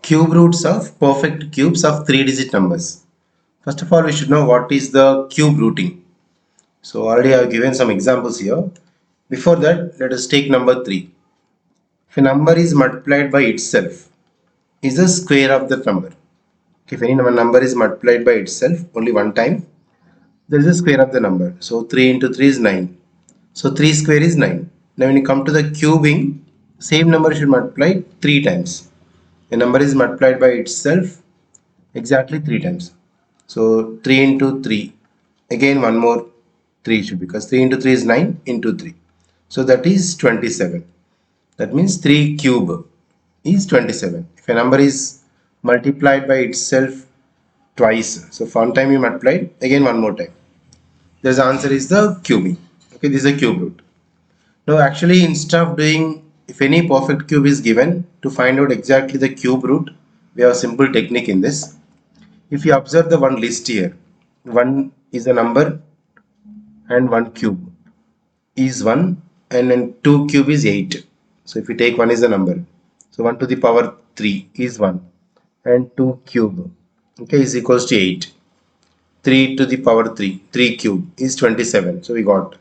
Cube roots of perfect cubes of 3-digit numbers. First of all, we should know what is the cube rooting. So already I have given some examples here. Before that, let us take number 3. If a number is multiplied by itself, is the square of that number. If any number is multiplied by itself only one time, there is a square of the number. So 3 into 3 is 9. So 3 square is 9. Now when you come to the cubing, same number should multiply 3 times. A number is multiplied by itself exactly 3 times. So 3 into 3. Again one more 3 should, because 3 into 3 is 9 into 3. So that is 27. That means 3 cube is 27. If a number is multiplied by itself twice, so for one time you multiply, again one more time. The answer is the cubing. Okay, this is a cube root. Now actually, instead of doing, if any perfect cube is given, to find out exactly the cube root, we have a simple technique in this. If you observe the one list here, 1 is a number and 1 cube is 1 and then 2 cube is 8. So if you take 1 is the number, so 1 to the power 3 is 1 and 2 cube, okay, is equals to 8. 3 to the power 3 cube is 27. So we got.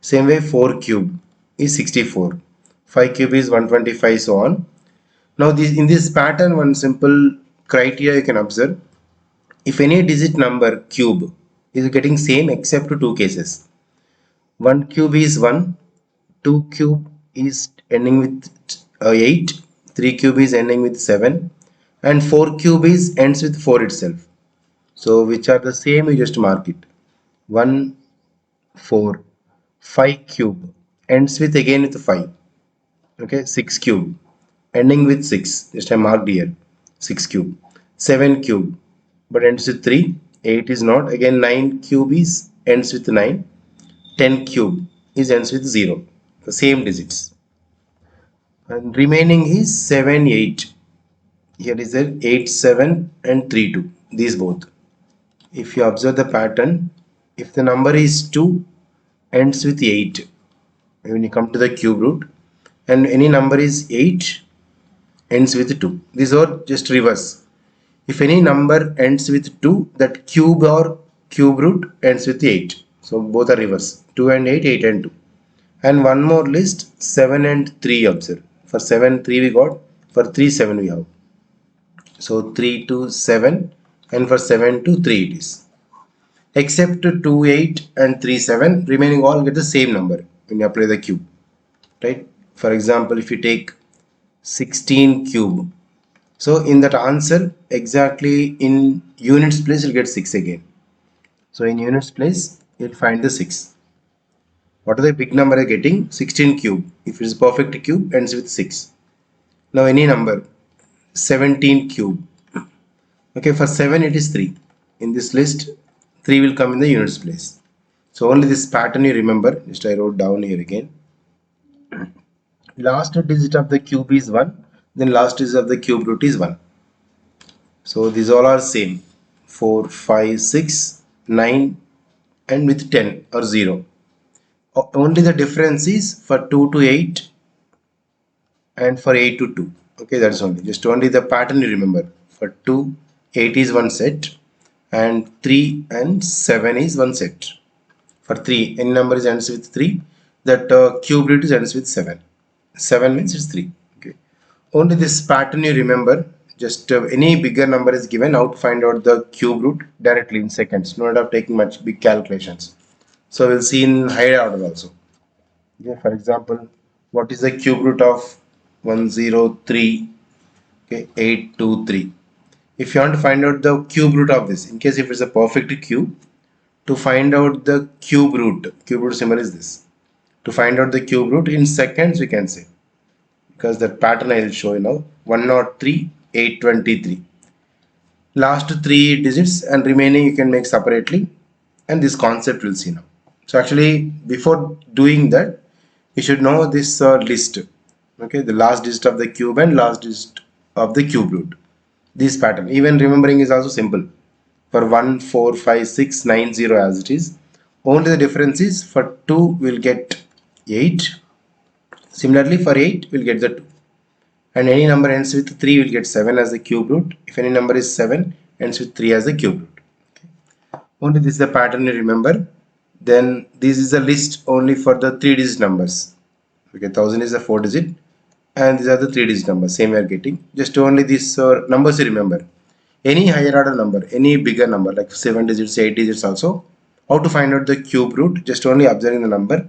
Same way 4 cube is 64. 5 cube is 125, so on. Now in this pattern, one simple criteria you can observe. If any digit number cube is getting same except to 2 cases. 1 cube is 1, 2 cube is ending with 8, 3 cube is ending with 7 and 4 cube is ends with 4 itself. So which are the same, you just mark it. 1, 4, 5 cube ends with again with 5. Okay, 6 cube ending with 6. Just I marked here 6 cube. 7 cube but ends with 3. 8 is not. Again 9 cube is ends with 9. 10 cube is ends with 0. The same digits. And remaining is 7, 8. Here is a 8, 7 and 3, 2. These both. If you observe the pattern, if the number is 2 ends with 8 when you come to the cube root, and any number is 8 ends with 2. These are just reverse. If any number ends with 2, that cube or cube root ends with 8. So both are reverse. 2 and 8, 8 and 2. And one more list, 7 and 3 observe. For 7, 3 we got. For 3, 7 we have. So 3 to 7 and for 7 to 3 it is. Except 2, 8 and 3, 7, remaining all get the same number when you apply the cube. Right? For example, if you take 16 cube. So in that answer, exactly in units place you'll get 6 again. So in units place you'll find the 6. What are the big number are getting? 16 cube. If it is perfect cube, ends with 6. Now any number, 17 cube. Okay, for 7 it is 3. In this list, 3 will come in the units place. So only this pattern you remember. Just I wrote down here again. Last digit of the cube is 1. Then last digit of the cube root is 1. So these all are same. 4, 5, 6, 9 and with 10 or 0. Only the difference is for 2 to 8 and for 8 to 2. Okay, that's only. Just only the pattern you remember. For 2, 8 is one set and 3 and 7 is one set. For 3, any number is ends with 3. That cube root is ends with 7. 7 means it's 3. Okay. Only this pattern you remember. Just any bigger number is given, how to find out the cube root directly in seconds. No need of taking much big calculations. So we'll see in higher order also. Okay, for example, what is the cube root of 103? Okay, 823. If you want to find out the cube root of this, in case if it's a perfect cube, to find out the cube root symbol is this. To find out the cube root in seconds we can say, because that pattern I will show you now. 103, 823. Last 3 digits and remaining you can make separately, and this concept we'll see now. So actually before doing that, you should know this list. Okay, the last digit of the cube and last digit of the cube root. This pattern, even remembering is also simple. For 1, 4, 5, 6, 9, 0 as it is. Only the difference is for 2 we'll get 8. Similarly for 8 we'll get the 2. and any number ends with 3 will get 7 as the cube root. If any number is 7 ends with 3 as the cube root. Okay. Only this is the pattern you remember. Then this is a list only for the 3-digit numbers. Okay, 1000 is the 4-digit and these are the 3-digit numbers, same we are getting. Just only these numbers you remember. Any higher order number, any bigger number like 7 digits, 8 digits also. How to find out the cube root? Just only observing the number.